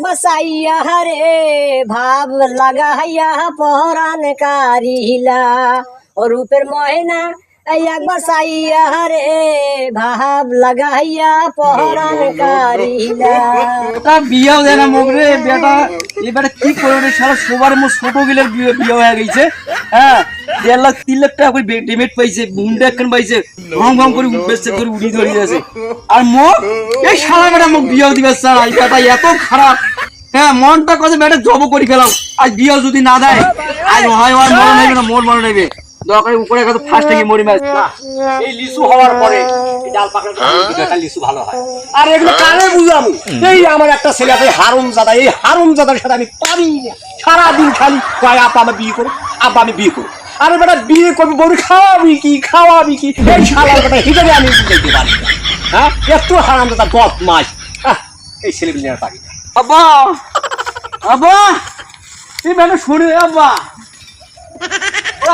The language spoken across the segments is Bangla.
बसाइया रे भाव लगाइया पहरान कारिला और ऊपर महीना एक बसाइया रे भाव लगाइया पहरान कारिला বিয়াও দেয় না মোগরে বেটা এবারে কি করবে সারা সবার মো ছোট গিলের বিয়ে হয়ে গেছে হ্যাঁ 1.5 লাখ 3 লাখ টাকা করে পেমেন্ট পাইছে মুন্ডা একখান পাইছে ঘম ঘম করে বেচতে করে উড়ি ধরে আছে আর মো এই সারা বেটা মো বিয়াও দিবে স্যার এই বেটা এত খারাপ হ্যাঁ মনটা কত বেটা জব করে খেলাম আজ বিয়াও যদি না দেয় আজ হয় আর মরণ নেবে না মোর মরণ নেবে দরকার উপরে কত ফার্স্ট থেকে মরি মাছ এই লিচু হওয়ার পরে এই ডাল পাকার একটা লিচু ভালো হয় আর এগুলো কানে বুঝামু এই আমার একটা ছেলে আছে হারামজাদা এই হারামজাদার সাথে আমি পারি না সারা দিন খালি কয় আপা আমি বিয়ে করব আপা আমি বিয়ে করব আরে বেটা বিয়ে করবি বড় খাওয়াবি কি এই শালার কথা হিসাবে আমি দিতে পারি না হ্যাঁ একটু হারামজাদা বদমাশ এই ছেলেগুলো নিয়ে পারি না আব্বা আব্বা এই মানে শুনে আব্বা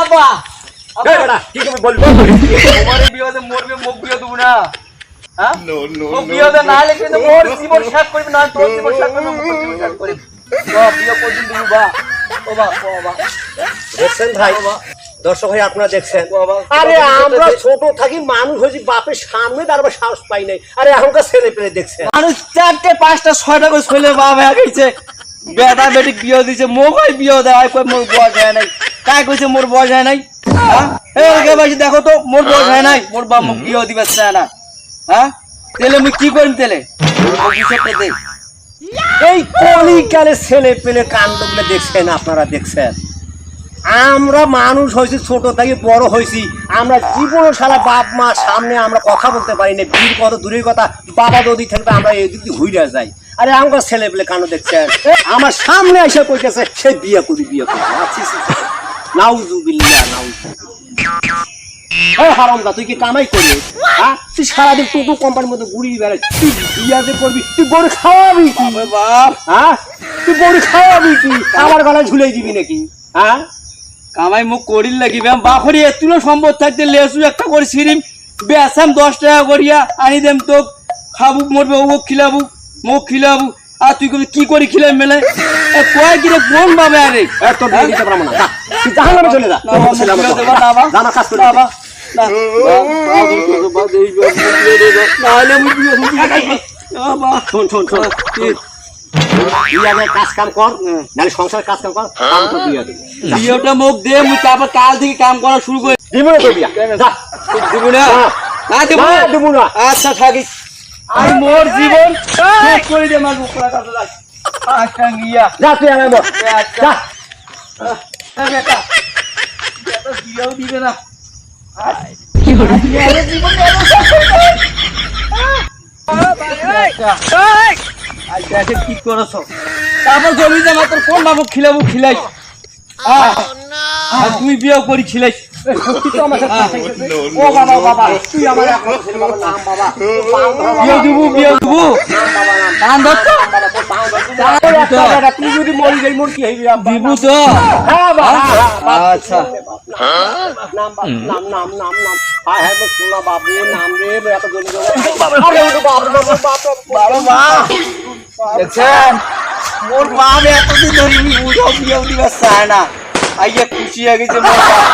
আব্বা এই বেটা কি করে বলবো তোমারে বিয়েতে মরবে মুখ বিয়ে দেব না হ্যাঁ নো বিয়েতে না লেখে তো মোর জীবন শেষ করবি না তোর জীবন শেষ করবি মোর জীবন শেষ করবি তো বিয়ে করদিন দিব বা ও বা দেখছেন ভাই দর্শক ভাই আপনারা দেখছেন আরে আমরা ছোট থাকি মানুষ হইছি বাপের সামনে দাঁড়াবে সাহস পাই নাই আরে এখনকার ছেলে পেলে দেখছেন মানুষ 4টে 5টা 6টা করে ছেলে বাপ হয়ে গেছে বেটা বেটি বিয়ে দিছে মোবাইল বিয়ে দেয় কই মোর বয়স হয় নাই কাই কইছে মোর বয়স হয় নাই হ্যাঁ এই আগে ভাই দেখো তো মোর বয়স হয় নাই মোর বাপ মুখ বিয়ে দিবে না হ্যাঁ তেলে মুই কি করিম তেলে দে এই কলিকালে ছেলে পেলে কাণ্ডগুলো দেখছেন আপনারা দেখছেন আমরা মানুষ হয়েছি ছোট থেকে বড় হয়েছি আমরা জীবন সারা বাপ মা সামনে আমরা কথা বলতে পারি না বীর কত দূরের কথা বাবা যদি থাকবে আমরা এদিক দিয়ে ঘুরে যাই আরে আমরা ছেলে পেলে কাণ্ড দেখছেন আমার সামনে এসে কইতেছে সে বিয়ে করি নাউজুবিল্লাহ হারামদা তুই কি কামাই করবি হ্যাঁ তুই সারাদিন টোটো কোম্পানির মধ্যে ঘুরিয়ে বেড়াই তুই বিয়াতে করবি তুই বড় খাওয়াবি কি বাপ হ্যাঁ তুই বড় খাওয়াবি কি আমার গলায় ঝুলাই দিবি নাকি হ্যাঁ কামাই মুখ করিল লাগিবে বাপরি এতুলো সম্পদ থাকতে লেসু একটা করে সিরিম বেসাম 10 টাকা করিয়া আনি দেম তো খাবু মরবে ও খিলাবু মুখ খিলাবু আর তুই কি করে খিলাই মেলে কয় কি রে কোন বাবা আরে এত দিয়ে দিতে পারবো না তুই জাহান্নামে চলে যা জানা কাজ করে বাবা না বাবা শোন কাজ কাম কর নাহলে সংসারের কাজ কাম কর তো বিয়েটা মুখ দে মুই তারপর কাল থেকে কাম করা শুরু করে দিব না তোর বিয়া যা দিব না দিব না আচ্ছা থাকিস আর মোর জীবন শেষ করে দে মার উপরা কাছে যাস আচ্ছা গিয়া যা তুই আমার বল যা বেটা বেটা বিয়েও দিবে না কি হলো জীবন আচ্ছা কি করছো তারপর জমি জমা তোর কোন বাবু খিলাই তুই বিয়ে করি খিলাইস ও বাবা তুই আমার নাম বাবা বিয়ে দিব নাম ধর তুই যদি মরি যাই মোর কি হইবি দিব তো হ্যাঁ বাবা আচ্ছা নাম হ্যাঁ হ্যাঁ শোনা বাবু নাম রে এত জমি আরে ওটা বাবা দেখছেন মোর বাপ এতদিন ধরে বুঝাও বিয়ে দিবা চায় না আইয়া খুশি হয়ে গেছে মোর বাপ